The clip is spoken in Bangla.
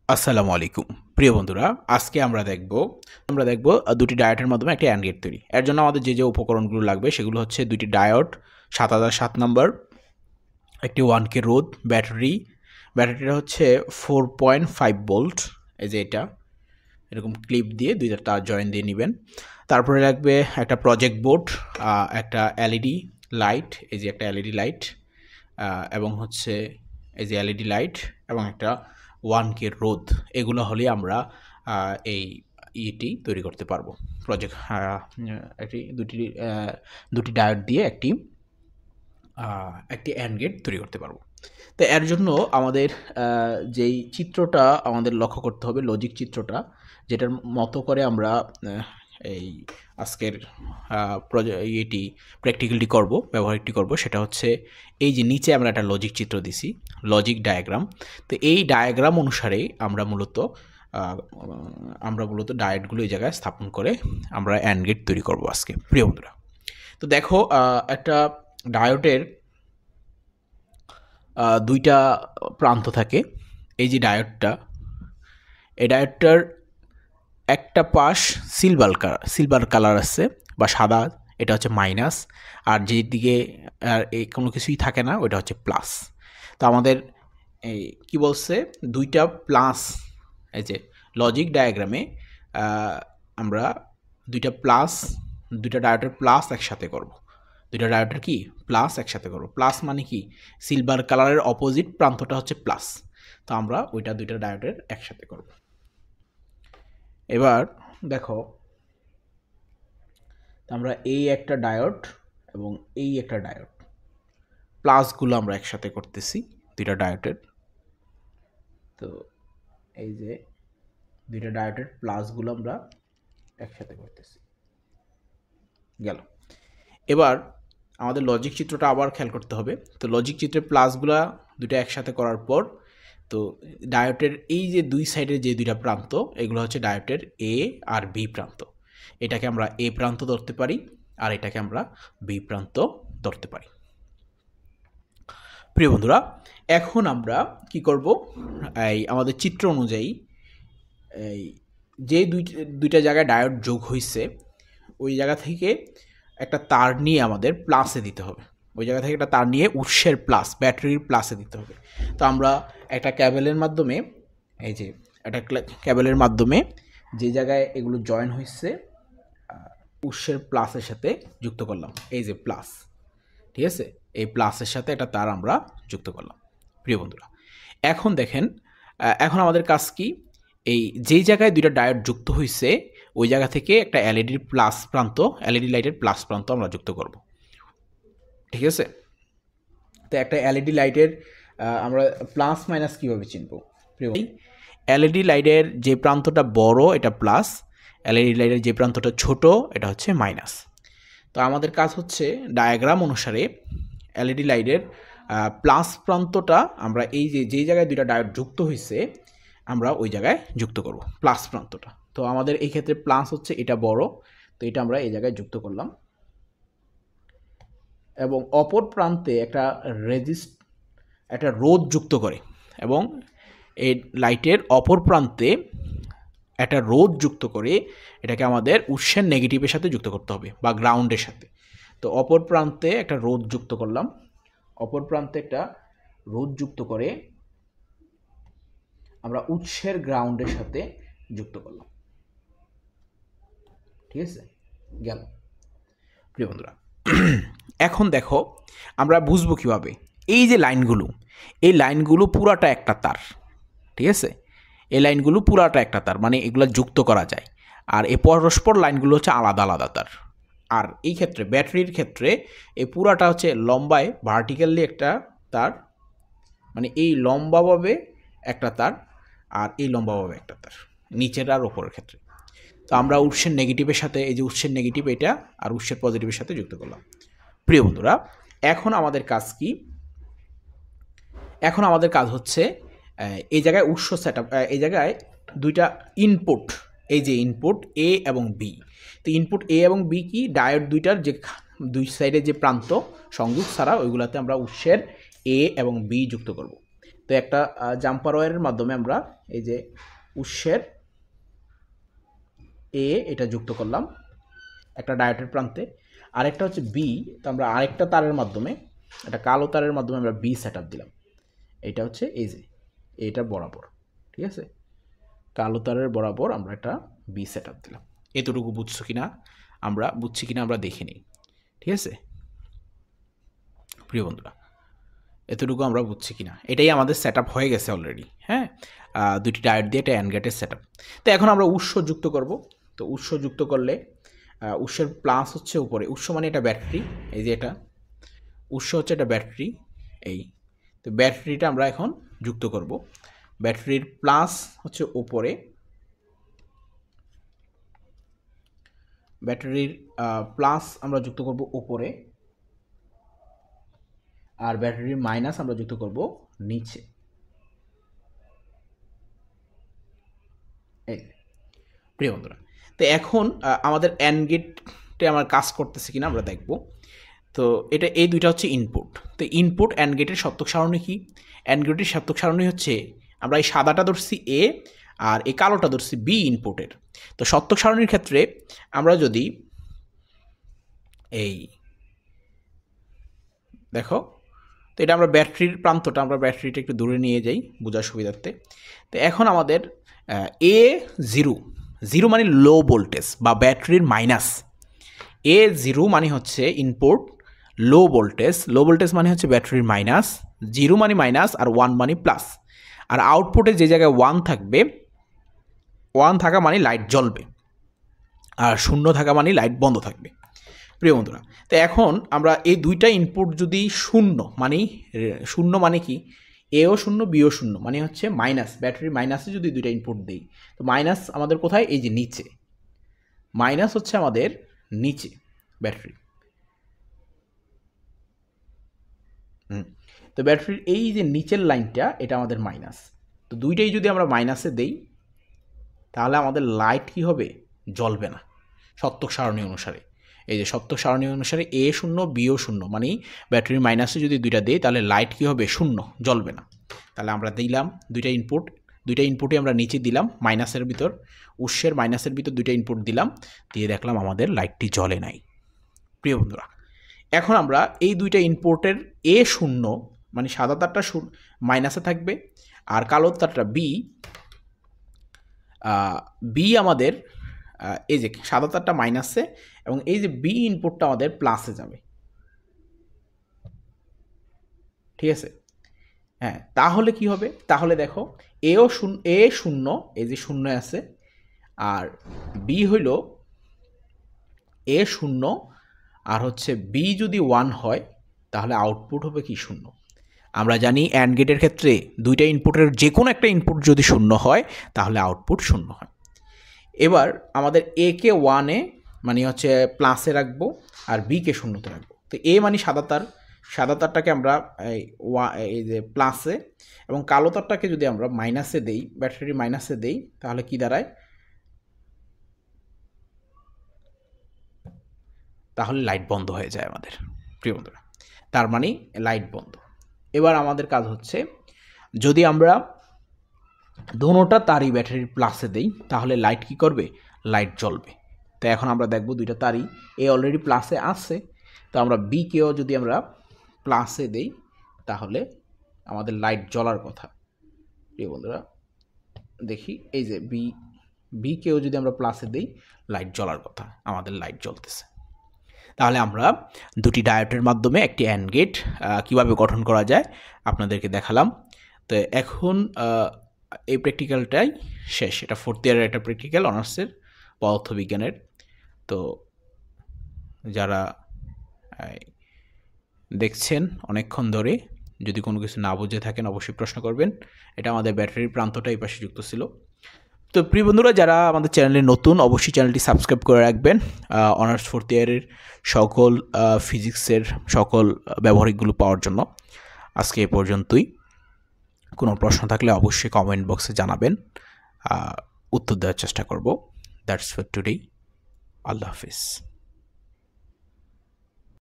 আসসালামু আলাইকুম প্রিয় বন্ধুরা, আজকে আমরা দেখব দুটি ডায়োডের মাধ্যমে একটি অ্যান্ড গেট তৈরি। এর জন্য আমাদের যে উপকরণগুলো লাগবে সেগুলো হচ্ছে দুটি ডায়োড, 7007 নম্বর, একটি 1K রোধ, ব্যাটারিটা হচ্ছে 4.5 ভোল্ট। এই যে এটা এরকম ক্লিপ দিয়ে দুইটা তার জয়েন দিয়ে নেবেন। তারপরে লাগবে একটা প্রজেক্ট বোর্ড, একটা এলইডি লাইট, এই যে একটা এলইডি লাইট, এবং হচ্ছে এই যে এলইডি লাইট এবং একটা 1K রোধ। এগুলো হলে আমরা এই ইটি তৈরি করতে পারবো। প্রজেক্ট একটি দুটি ডায়োড দিয়ে একটি অ্যান্ড গেট তৈরি করতে পারবো। তো এর জন্য আমাদের যেই চিত্রটা আমাদের লক্ষ্য করতে হবে, লজিক চিত্রটা, যেটার মতো করে আমরা এই আজকের এটি প্র্যাকটিক্যালটি ব্যবহারিকটি করব, সেটা হচ্ছে এই যে নিচে আমরা একটা লজিক চিত্র দিছি, লজিক ডায়াগ্রাম। তো এই ডায়াগ্রাম অনুসারে আমরা মূলত ডায়োডগুলো এই জায়গায় স্থাপন করে আমরা অ্যান্ড গেট তৈরি করব আজকে, প্রিয় বন্ধুরা। তো দেখো, একটা ডায়োডের দুইটা প্রান্ত থাকে। এই যে এই ডায়োডটার একটা পাশ সিলভার কালার আছে বা সাদা, এটা হচ্ছে মাইনাস, আর যেদিকে কোনো কিছুই থাকে না ওইটা হচ্ছে প্লাস। তো আমাদের এই কী বলছে, দুইটা প্লাস, এই যে লজিক ডায়াগ্রামে আমরা দুইটা ডায়োডের প্লাস একসাথে করব। দুইটা ডায়োডের কি প্লাস একসাথে করব। প্লাস মানে কি, সিলভার কালারের অপোজিট প্রান্তটা হচ্ছে প্লাস। তো আমরা ওইটা দুইটা ডায়োডের একসাথে করব। এবার দেখো, আমরা এই একটা ডায়োড এবং এই একটা ডায়োড, প্লাসগুলো আমরা একসাথে করতেছি দুইটা ডায়োডের। তো এই যে দুইটা ডায়োডের প্লাসগুলো আমরা একসাথে করতেছি, গেল। এবার আমাদের লজিক চিত্রটা আবার খেয়াল করতে হবে। তো লজিক চিত্রের প্লাসগুলা দুটো একসাথে করার পর, তো ডায়োডের এই যে দুই সাইডের যে দুইটা প্রান্ত, এগুলো হচ্ছে ডায়োডের এ আর বি প্রান্ত। এটাকে আমরা এ প্রান্ত ধরতে পারি আর এটাকে আমরা বি প্রান্ত ধরতে পারি। প্রিয় বন্ধুরা, এখন আমরা কি করব, এই আমাদের চিত্র অনুযায়ী এই যে দুইটা জায়গায় ডায়োড যোগ হয়েছে ওই জায়গা থেকে একটা তার নিয়ে আমাদের প্লাসে দিতে হবে। ওই জায়গা থেকে একটা তার নিয়ে উৎসের প্লাস, ব্যাটারির প্লাসে দিতে হবে। তো আমরা একটা ক্যাবেলের মাধ্যমে, এই যে একটা ক্যাবেলের মাধ্যমে যে জায়গায় এগুলো জয়েন হয়েছে উৎসের প্লাসের সাথে যুক্ত করলাম, এই যে প্লাস, ঠিক আছে, এই প্লাসের সাথে একটা তার আমরা যুক্ত করলাম। প্রিয় বন্ধুরা, এখন দেখেন, এখন আমাদের কাজ কি, এই যেই জায়গায় দুইটা ডায়োড যুক্ত হয়েছে ওই জায়গা থেকে একটা এলইডি লাইটের প্লাস প্রান্ত আমরা যুক্ত করব, ঠিক আছে। তো একটা এলইডি লাইটের আমরা প্লাস মাইনাস কীভাবে চিনব? এলইডি লাইটের যে প্রান্তটা বড় এটা প্লাস, এলইডি লাইটের যে প্রান্তটা ছোট এটা হচ্ছে মাইনাস। তো আমাদের কাজ হচ্ছে ডায়াগ্রাম অনুসারে এলইডি লাইটের প্লাস প্রান্তটা আমরা এই যেই জায়গায় দুইটা ডায়োড যুক্ত হয়েছে আমরা ওই জায়গায় যুক্ত করব প্লাস প্রান্তটা। তো আমাদের এই ক্ষেত্রে প্লাস হচ্ছে এটা বড়, তো এটা আমরা এই জায়গায় যুক্ত করলাম। এবং অপর প্রান্তে একটা রোধ যুক্ত করে, এবং এই লাইটের অপর প্রান্তে একটা রোধ যুক্ত করে এটাকে আমাদের উৎসের নেগেটিভের সাথে যুক্ত করতে হবে বা গ্রাউন্ডের সাথে। তো অপর প্রান্তে একটা রোধ যুক্ত করলাম, অপর প্রান্তে একটা রোধ যুক্ত করে আমরা উৎসের গ্রাউন্ডের সাথে যুক্ত করলাম, ঠিক আছে, গেল। প্রিয় বন্ধুরা, এখন দেখো আমরা বুঝবো কিভাবে, এই যে এই লাইনগুলো পুরাটা একটা তার, ঠিক আছে, এই লাইনগুলো পুরাটা একটা তার, মানে এগুলো যুক্ত করা যায়। আর এই পরস্পর লাইনগুলো হচ্ছে আলাদা আলাদা তার। আর এই ক্ষেত্রে ব্যাটারির ক্ষেত্রে এই পুরাটা হচ্ছে লম্বায় ভার্টিক্যালি একটা তার, মানে এই লম্বাভাবে একটা তার আর এই লম্বাভাবে একটা তার, নিচের আর ওপরের ক্ষেত্রে। তো আমরা উৎসের নেগেটিভের সাথে, এই যে উৎসের নেগেটিভ এটা আর উৎসের পজিটিভের সাথে যুক্ত করলাম। প্রিয় বন্ধুরা, এখন আমাদের কাজ কি, এখন আমাদের কাজ হচ্ছে এই জায়গায় উৎস সেটআপ, এই জায়গায় দুইটা ইনপুট, এই যে ইনপুট এ এবং বি। তো ইনপুট এ এবং বি কি, ডায়োড দুইটার যে দুই সাইডে যে প্রান্ত সংযোগ ছাড়া ওইগুলাতে আমরা উৎসের এ এবং বি যুক্ত করব। তো একটা জাম্পার ওয়্যারের মাধ্যমে আমরা এই যে উৎসের এ এটা যুক্ত করলাম একটা ডায়োডের প্রান্তে, আরেকটা হচ্ছে বি, তো আমরা আরেকটা তারের মাধ্যমে একটা কালো তারের মাধ্যমে আমরা বি সেট আপ দিলাম। এটা হচ্ছে এই যে এটা বরাবর, ঠিক আছে, কালো তারের বরাবর আমরা একটা বি সেট আপ দিলাম। এতটুকু বুঝছি কিনা আমরা দেখে নিই, ঠিক আছে প্রিয় বন্ধুরা, এতটুকু আমরা বুঝছি কিনা। এটাই আমাদের সেট আপ হয়ে গেছে অলরেডি, হ্যাঁ, দুটি ডায়োড দিয়ে একটা অ্যান্ড গেটের সেট আপ। তো এখন আমরা উৎস যুক্ত করব। তো উৎস যুক্ত করলে উৎসের প্লাস হচ্ছে উপরে, উৎস মানে এটা ব্যাটারি, এই যে এটা উৎস হচ্ছে এটা ব্যাটারি, এই তো ব্যাটারিটা আমরা এখন যুক্ত করব। ব্যাটারির প্লাস হচ্ছে উপরে, ব্যাটারির প্লাস আমরা যুক্ত করব উপরে, আর ব্যাটারির মাইনাস আমরা যুক্ত করব নিচে। এই প্রিয় বন্ধুরা, তো এখন আমাদের অ্যান্ড গেটে আমার কাজ করতেছে কিনা আমরা দেখব। তো এটা এই দুইটা হচ্ছে ইনপুট। তো ইনপুট অ্যান্ড গেটের সত্যক সারণী কি? অ্যান্ড গেটের সত্যক সারণী হচ্ছে আমরা এই সাদাটা ধরছি এ আর এই কালোটা ধরছি বি ইনপুটের। তো সত্যক সারণীর ক্ষেত্রে আমরা যদি এই দেখো, তো এটা আমরা ব্যাটারির প্রান্তটা আমরা ব্যাটারিটা একটু দূরে নিয়ে যাই বোঝার সুবিধার্থে। তো এখন আমাদের এ জিরো মানে লো ভোল্টেজ বা ব্যাটারির মাইনাস, এ জিরো মানে হচ্ছে ইনপুট, লো ভোল্টেজ মানে হচ্ছে ব্যাটারির মাইনাস, জিরো মানে মাইনাস আর ওয়ান মানে প্লাস। আর আউটপুটে যে জায়গায় ওয়ান থাকবে, ওয়ান থাকা মানে লাইট জ্বলবে, আর শূন্য থাকা মানে লাইট বন্ধ থাকবে প্রিয় বন্ধুরা। তো এখন আমরা এই দুইটা ইনপুট যদি শূন্য মানে কি, এও শূন্য বিও শূন্য মানে হচ্ছে মাইনাস, ব্যাটারির মাইনাসে যদি দুইটা ইনপুট দিই, তো মাইনাস আমাদের কোথায়, এই যে নিচে, মাইনাস হচ্ছে আমাদের নিচে ব্যাটারি। তো ব্যাটারির এই যে নিচের লাইনটা এটা আমাদের মাইনাস। তো দুইটাই যদি আমরা মাইনাসে দেই তাহলে আমাদের লাইট কি হবে, জ্বলবে না সত্যক সারণী অনুসারে। এই যে সত্যক সারণী অনুসারে এ শূন্য বিও শূন্য মানে ব্যাটারির মাইনাসে যদি দুইটা দেই তাহলে লাইট কি হবে, শূন্য, জ্বলবে না। তাহলে আমরা দিলাম দুইটা ইনপুটে আমরা নিচে দিলাম মাইনাসের ভিতর, উৎসের মাইনাসের ভিতর দুইটা ইনপুট দিলাম, দিয়ে দেখলাম আমাদের লাইটটি জ্বলে নাই প্রিয় বন্ধুরা। এখন আমরা এই দুইটা ইনপুটের এ শূন্য মানে সাদা তারটা মাইনাসে থাকবে আর কালো তারটা বি আমাদের এই যে সাদা তারটা মাইনাসে এবং এই যে বি ইনপুটটা আমাদের প্লাসে যাবে, ঠিক আছে, হ্যাঁ। তাহলে কি হবে, তাহলে দেখো এ শূন্য, এই যে শূন্য আছে, আর বি হইল এ শূন্য আর হচ্ছে বি যদি ওয়ান হয় তাহলে আউটপুট হবে কি, শূন্য। আমরা জানি অ্যান্ড গেটের ক্ষেত্রে দুইটা ইনপুটের যে কোনো একটা ইনপুট যদি শূন্য হয় তাহলে আউটপুট শূন্য হয়। এবার আমাদের এ কে ওয়ানে মানে হচ্ছে প্লাসে রাখবো আর বি কে শূন্যতে রাখবো। তো এ মানে সাদা তারটাকে আমরা এই যে প্লাসে এবং কালো তারটাকে যদি আমরা মাইনাসে দেই, ব্যাটারি মাইনাসে দেই, তাহলে কি দাঁড়ায়, তাহলে লাইট বন্ধ হয়ে যায় আমাদের প্রিয় বন্ধুরা। তার মানে লাইট বন্ধ। এবার আমাদের কাজ হচ্ছে যদি আমরা দোনোটা তারই ব্যাটারির প্লাসে দেই তাহলে লাইট কি করবে, লাইট জ্বলবে। তো এখন আমরা দেখব দুইটা তারই এ অলরেডি প্লাসে আছে, তো আমরা বি কেও যদি আমরা প্লাসে দেই তাহলে আমাদের লাইট জ্বলার কথা প্রিয় বন্ধুরা। দেখি এই যে বি কেও যদি আমরা প্লাসে দেই লাইট জ্বলার কথা, আমাদের লাইট জ্বলতেছে। তাহলে আমরা দুটি ডায়োডের মাধ্যমে একটি অ্যান্ড গেট কীভাবে গঠন করা যায় আপনাদেরকে দেখালাম। তো এখন এই প্র্যাকটিক্যালটাই শেষ, এটা 4th ইয়ারের একটা প্র্যাকটিক্যাল অনার্সের পদার্থবিজ্ঞানের। তো যারা দেখছেন অনেকক্ষণ ধরে, যদি কোনো কিছু না বুঝে থাকেন অবশ্যই প্রশ্ন করবেন। এটা আমাদের ব্যাটারির প্রান্তটা এই পাশে যুক্ত ছিল। তো প্রিয় বন্ধুরা, যারা আমাদের চ্যানেলে নতুন অবশ্যই চ্যানেলটি সাবস্ক্রাইব করে রাখবেন অনার্স 4th ইয়ারের সকল ফিজিক্সের সকল ব্যবহারিকগুলো পাওয়ার জন্য। আজকে এ পর্যন্তই। কোনো প্রশ্ন থাকলে অবশ্যই কমেন্ট বক্সে জানাবেন, উত্তর দেওয়ার চেষ্টা করব। That's for today. Allah Hafiz.